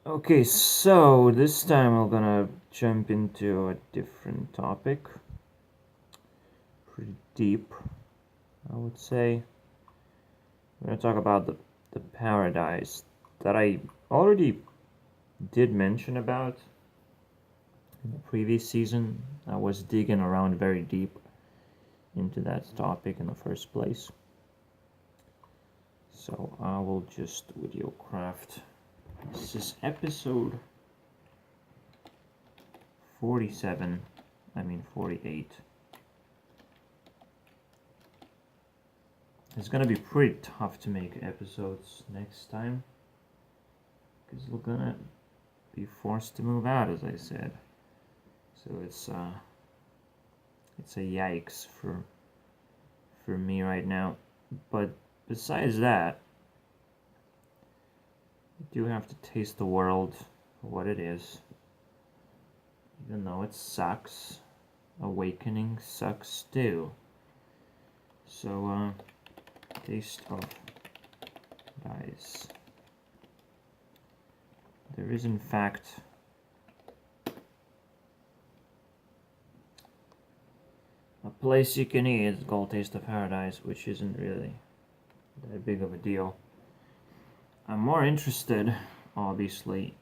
Okay, so this time we're gonna jump into a different topic. Pretty deep, I would say. We're gonna talk about the paradise that I already did mention about in the previous season. I was digging around very deep into that topic in the first place. So I will just video craft. This is episode 47, 48. It's gonna be pretty tough to make episodes next time because we're gonna be forced to move out, as I said. So it's a yikes for me right now. But besides that, you do have to taste the world for what it is. Even though it sucks, awakening sucks too. So taste of dice. There is in fact a place you can eat. It's called Taste of Paradise, which isn't really that big of a deal. I'm more interested, obviously,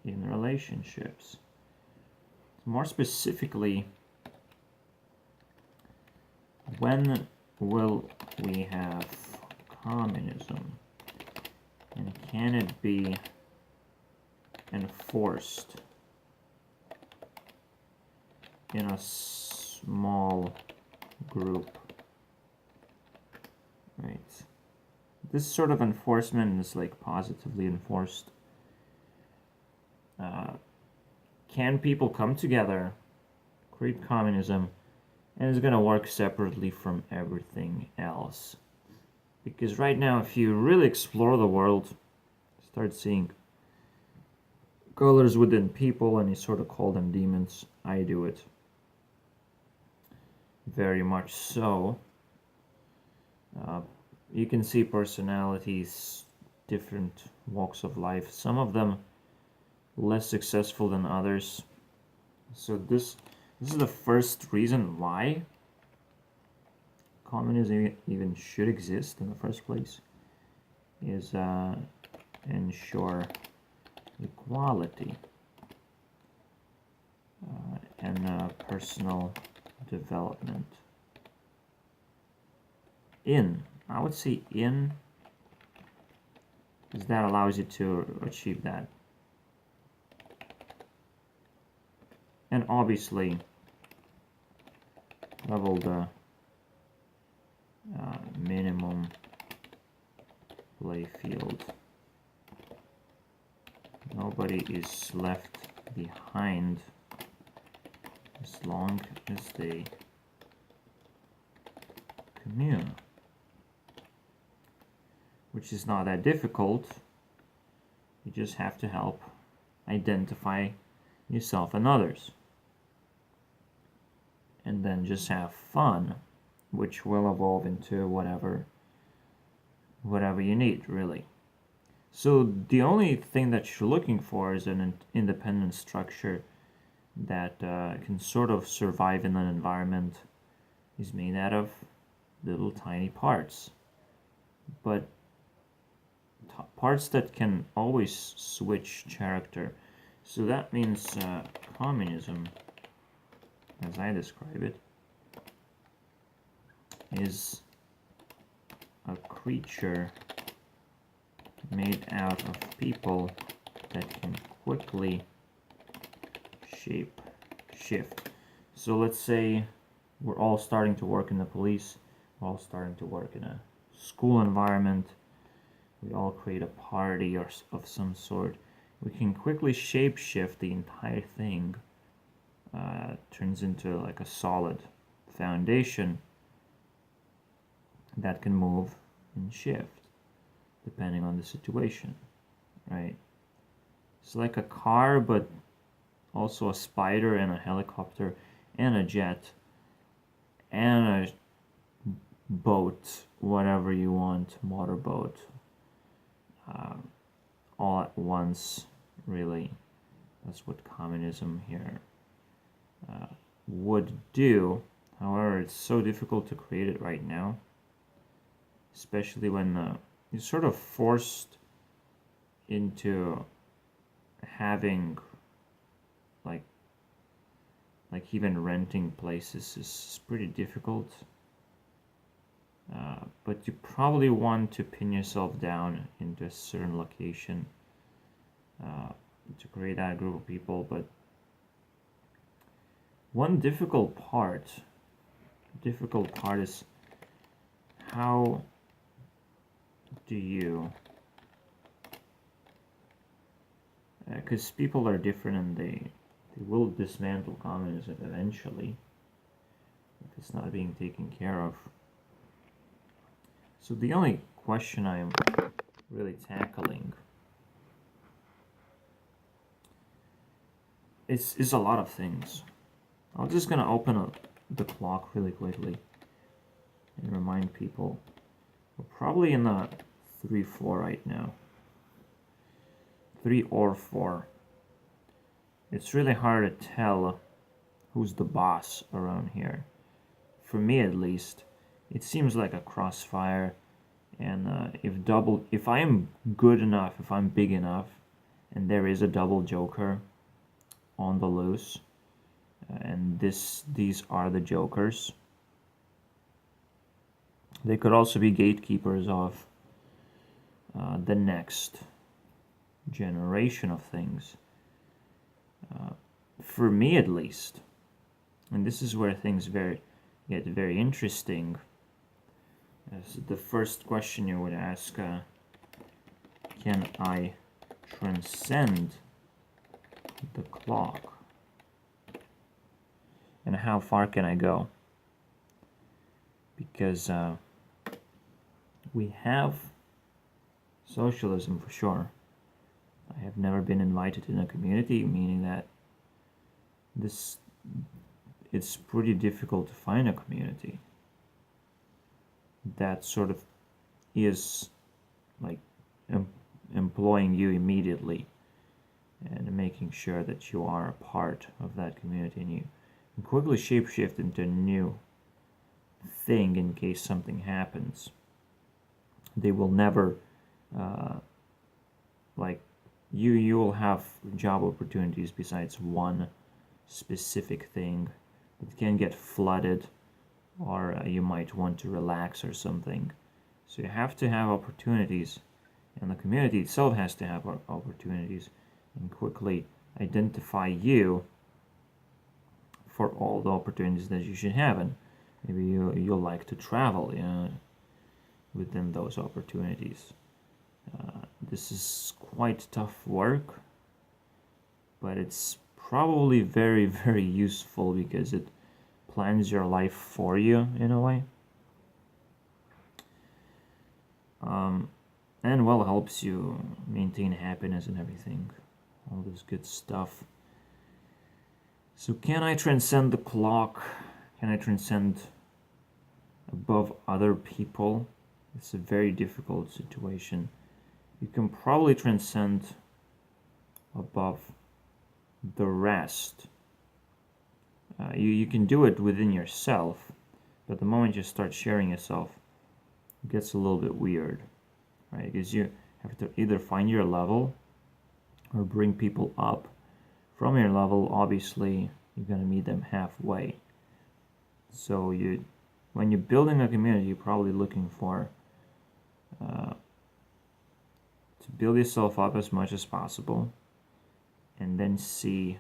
in relationships. More specifically, when will we have communism? And can it be enforced in a small group? Right. This sort of enforcement is like positively enforced. Can people come together, create communism, and it's gonna work separately from everything else? Because right now, if you really explore the world, start seeing colors within people and you sort of call them demons. I do it. Very much so. You can see personalities, different walks of life, some of them less successful than others. So this is the first reason why communism even should exist in the first place, is ensure equality and personal development. I would say because that allows you to achieve that. And obviously, level the minimum play field. Nobody is left behind as long as they commune, which is not that difficult. You just have to help identify yourself and others, and then just have fun, which will evolve into whatever you need, really. So the only thing that you're looking for is an independent structure that can sort of survive in an environment is made out of little tiny parts, but parts that can always switch character. So that means communism, as I describe it, is a creature made out of people that can quickly shift. So let's say we're all starting to work in the police, we're all starting to work in a school environment, we all create a party of some sort. We can quickly shapeshift the entire thing, turns into like a solid foundation that can move and shift depending on the situation, right? It's like a car, but also a spider and a helicopter and a jet and a boat, whatever you want, motorboat, all at once, really. That's what communism here would do. However, it's so difficult to create it right now, especially when you're sort of forced into having like even renting places is pretty difficult. But you probably want to pin yourself down into a certain location to create that group of people. But one difficult part is how do you, because people are different and they will dismantle communism eventually if it's not being taken care of. So the only question I am really tackling is a lot of things. I'm just gonna open the clock really quickly and remind people we're probably in the 3-4 right now. 3 or 4. It's really hard to tell who's the boss around here. For me at least, it seems like a crossfire, and if I am good enough, if I'm big enough, and there is a double joker on the loose, and these are the jokers. They could also be gatekeepers of the next generation of things. For me at least, and this is where things get very interesting. As the first question you would ask, can I transcend the clock? And how far can I go? Because we have socialism for sure. I have never been invited in a community, meaning that it's pretty difficult to find a community that sort of is like employing you immediately and making sure that you are a part of that community and you can quickly shapeshift into a new thing in case something happens. They will never you will have job opportunities besides one specific thing. It can get flooded, or you might want to relax or something. So you have to have opportunities, and the community itself has to have opportunities and quickly identify you for all the opportunities that you should have. And maybe you'll like to travel within those opportunities. This is quite tough work, but it's probably very, very useful because it plans your life for you in a way. And well, helps you maintain happiness and everything, all this good stuff. So can I transcend the clock? Can I transcend above other people? It's a very difficult situation. You can probably transcend above the rest. You can do it within yourself, but the moment you start sharing yourself, it gets a little bit weird, right? Because you have to either find your level or bring people up from your level. Obviously, you're going to meet them halfway. So when you're building a community, you're probably looking for to build yourself up as much as possible and then see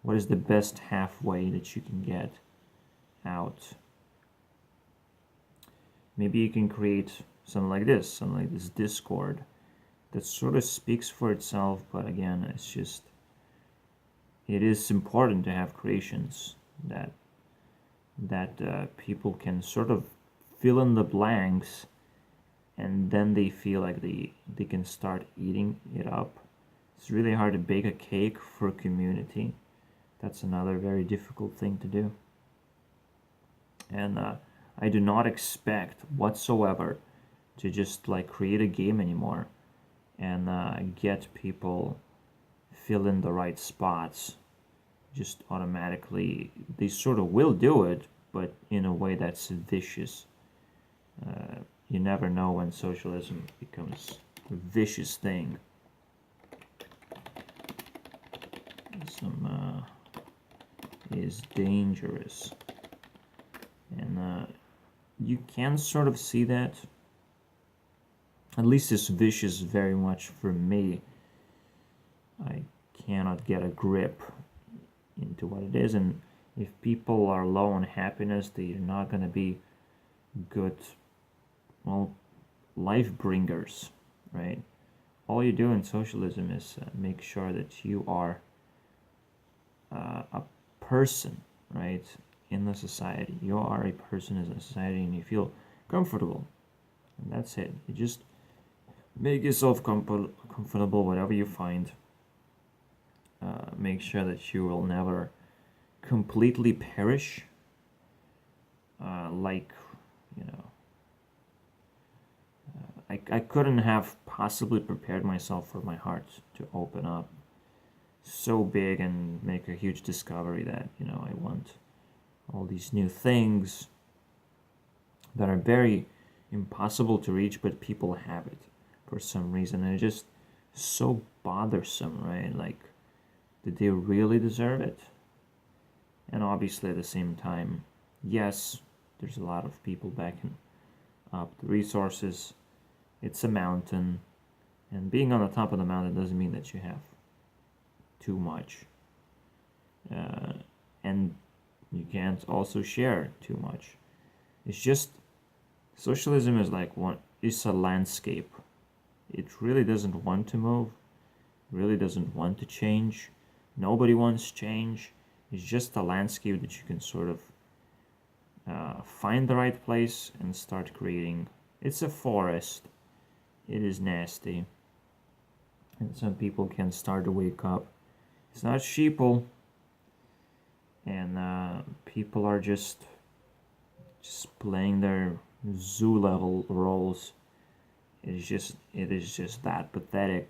what is the best halfway that you can get out. Maybe you can create something like this Discord that sort of speaks for itself, but again, it is important to have creations that people can sort of fill in the blanks, and then they feel like they can start eating it up. It's really hard to bake a cake for a community. That's another very difficult thing to do. And I do not expect whatsoever to just like create a game anymore and get people fill in the right spots, just automatically, they sort of will do it, but in a way that's vicious. You never know when socialism becomes a vicious thing. Is dangerous, and you can sort of see that. At least it's vicious very much for me. I cannot get a grip into what it is, and if people are low on happiness, they're not going to be good, well, life bringers, right? All you do in socialism is make sure that you are a person, right, in the society. You are a person in the society, and you feel comfortable, and that's it. You just make yourself comfortable, whatever you find. Make sure that you will never completely perish, like, you know, I couldn't have possibly prepared myself for my heart to open up so big and make a huge discovery that, you know, I want all these new things that are very impossible to reach, but people have it for some reason, and it's just so bothersome, right? Like, did they really deserve it? And obviously at the same time, yes, there's a lot of people backing up the resources. It's a mountain, and being on the top of the mountain doesn't mean that you have too much, and you can't also share too much. It's just, socialism is like it's a landscape. It really doesn't want to move, really doesn't want to change. Nobody wants change. It's just a landscape that you can sort of find the right place and start creating. It's a forest. It is nasty, and some people can start to wake up. It's not sheeple, and people are just playing their zoo level roles. It is just that pathetic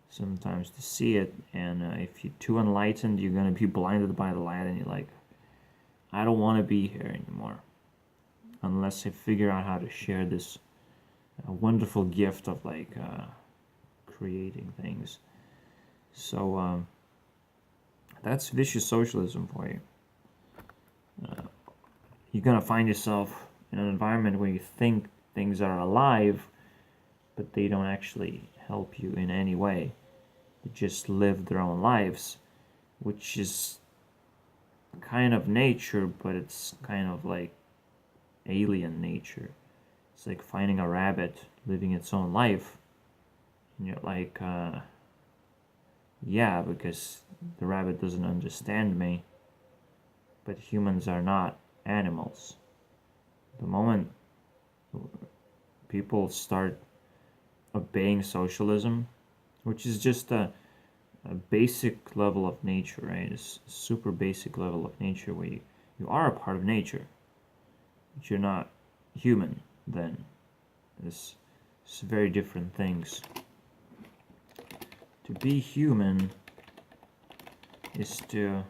sometimes to see it, and if you're too enlightened, you're gonna be blinded by the light, and you're like, I don't want to be here anymore unless I figure out how to share this wonderful gift of like creating things. So that's vicious socialism for you. You're gonna find yourself in an environment where you think things are alive, but they don't actually help you in any way. They just live their own lives, which is kind of nature, but it's kind of like alien nature. It's like finding a rabbit living its own life, and you're like, yeah, because the rabbit doesn't understand me, but humans are not animals. The moment people start obeying socialism, which is just a basic level of nature, right? It's a super basic level of nature where you are a part of nature, but you're not human then. It's very different things. To be human is to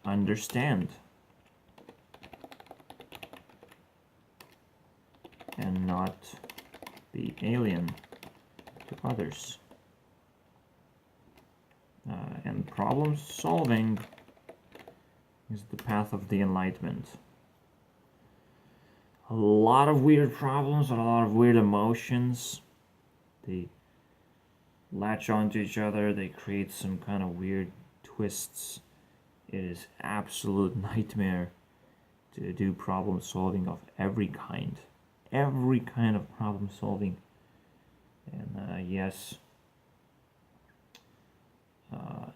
understand and not be alien to others. And problem solving is the path of the Enlightenment. A lot of weird problems and a lot of weird emotions. They latch onto each other, they create some kind of weird twists. It is absolute nightmare to do problem solving of every kind. Every kind of problem solving. And yes,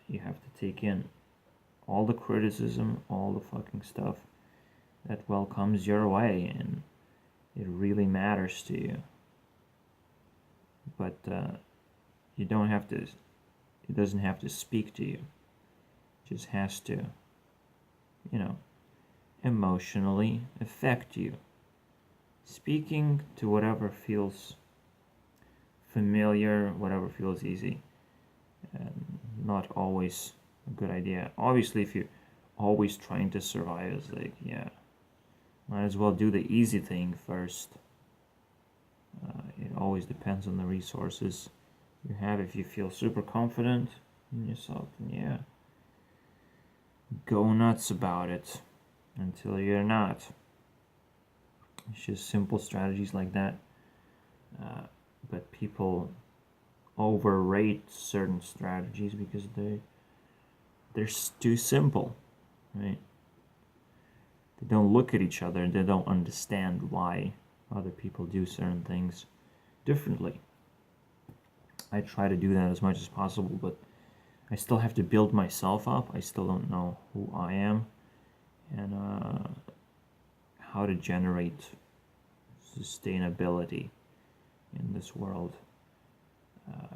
you have to take in all the criticism, all the fucking stuff that well comes your way, and it really matters to you. But you don't have to, it doesn't have to speak to you. It just has to, you know, emotionally affect you. Speaking to whatever feels familiar, whatever feels easy, and not always a good idea. Obviously, if you're always trying to survive, it's like, yeah, might as well do the easy thing first. It always depends on the resources you have. If you feel super confident in yourself, then yeah, go nuts about it until you're not. It's just simple strategies like that. But people overrate certain strategies because they're too simple, right? They don't look at each other and they don't understand why other people do certain things differently. I try to do that as much as possible, but I still have to build myself up. I still don't know who I am and how to generate sustainability in this world.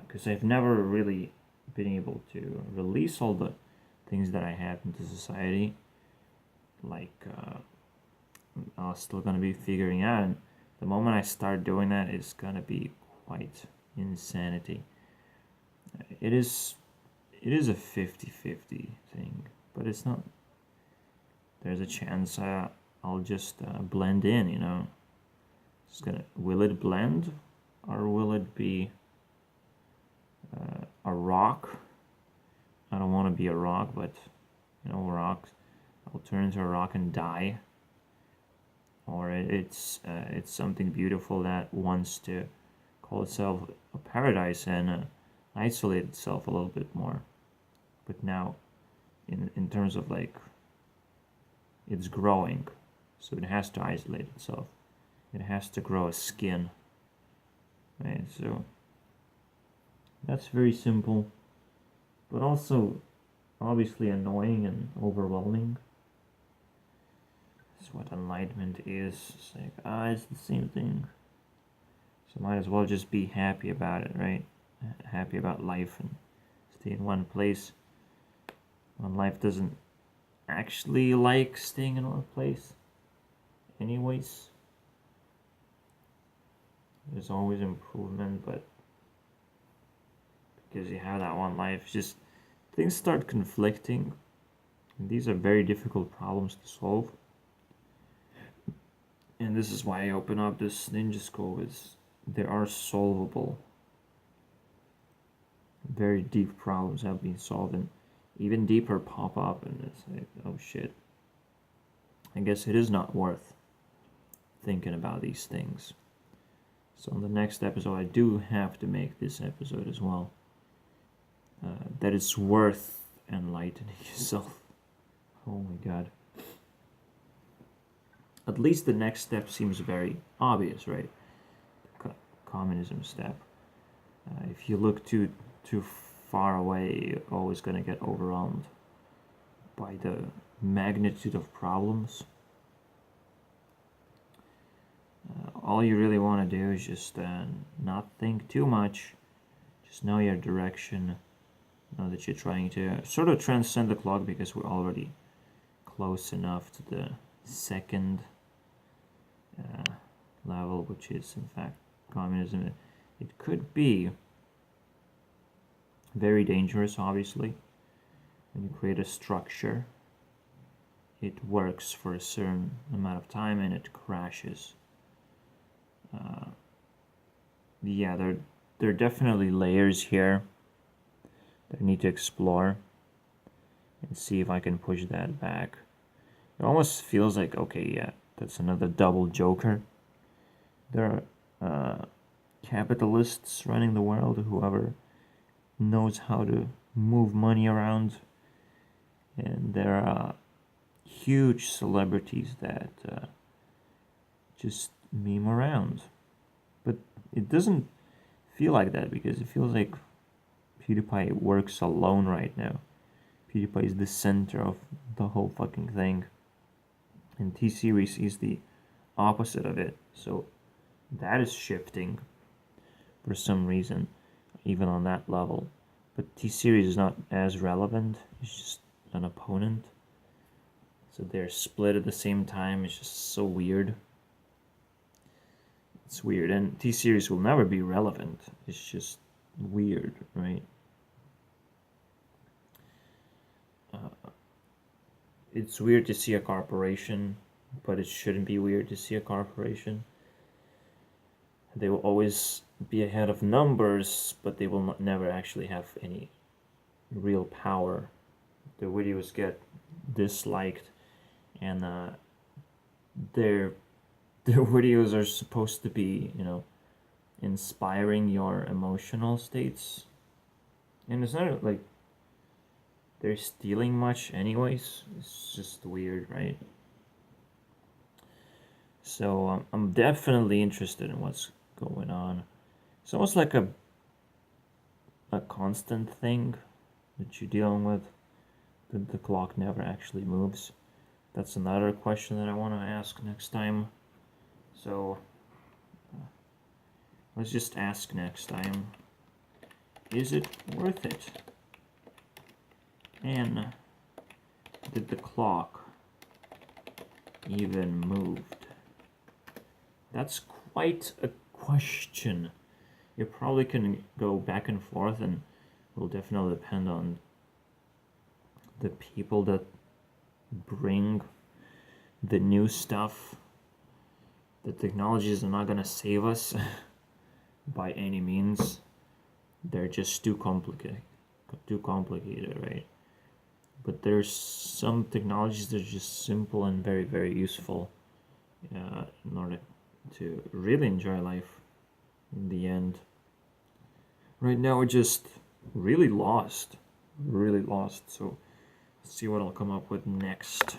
Because I've never really been able to release all the things that I have into society. Like, I'm still gonna be figuring out. And the moment I start doing that, it's gonna be quite insanity. It is a 50-50 thing, but it's not. There's a chance I'll just blend in, you know. Will it blend, or will it be a rock? I don't want to be a rock, but you know, rocks. I'll turn into a rock and die. Or it's something beautiful that wants to call itself a paradise and isolate itself a little bit more. But now, in terms of like, it's growing, so it has to isolate itself. It has to grow a skin, right? So that's very simple, but also obviously annoying and overwhelming. That's what enlightenment is. It's like, it's the same thing. So might as well just be happy about it, right? Happy about life and stay in one place. When life doesn't actually like staying in one place anyways. There's always improvement, but because you have that one life, just things start conflicting. And these are very difficult problems to solve. And this is why I open up this ninja school, is there are solvable, very deep problems have been solved, and even deeper pop up, and it's like, oh shit. I guess it is not worth thinking about these things. So in the next episode, I do have to make this episode as well. That it's worth enlightening yourself. Oh my god. At least the next step seems very obvious, right? The communism step. If you look too far away, you're always going to get overwhelmed by the magnitude of problems. All you really want to do is just not think too much. Just know your direction. Know that you're trying to sort of transcend the clock, because we're already close enough to the second level, which is in fact communism. It could be very dangerous, obviously. When you create a structure, it works for a certain amount of time and it crashes. Yeah, there are definitely layers here that I need to explore and see if I can push that back. It almost feels like, okay, yeah, that's another double joker. There are capitalists running the world, whoever knows how to move money around, and there are huge celebrities that just meme around. But it doesn't feel like that, because it feels like PewDiePie works alone right now. PewDiePie is the center of the whole fucking thing. And T-Series is the opposite of it. So that is shifting for some reason, even on that level. But T-Series is not as relevant. It's just an opponent. So they're split at the same time. It's just so weird. It's weird, and T-series will never be relevant. It's just weird, right? It's weird to see a corporation, but it shouldn't be weird to see a corporation. They will always be ahead of numbers, but they will never actually have any real power. The videos get disliked, and their videos are supposed to be, inspiring your emotional states, and it's not like they're stealing much anyways. It's just weird, right? So I'm definitely interested in what's going on. It's almost like a constant thing that you're dealing with, that the clock never actually moves. That's another question that I want to ask next time. So let's just ask next time, is it worth it? And did the clock even moved? That's quite a question. You probably can go back and forth, and will definitely depend on the people that bring the new stuff. The technologies are not gonna save us by any means. They're just too complicated, right? But there's some technologies that are just simple and very, very useful in order to really enjoy life in the end. Right now we're just really lost. So let's see what I'll come up with next.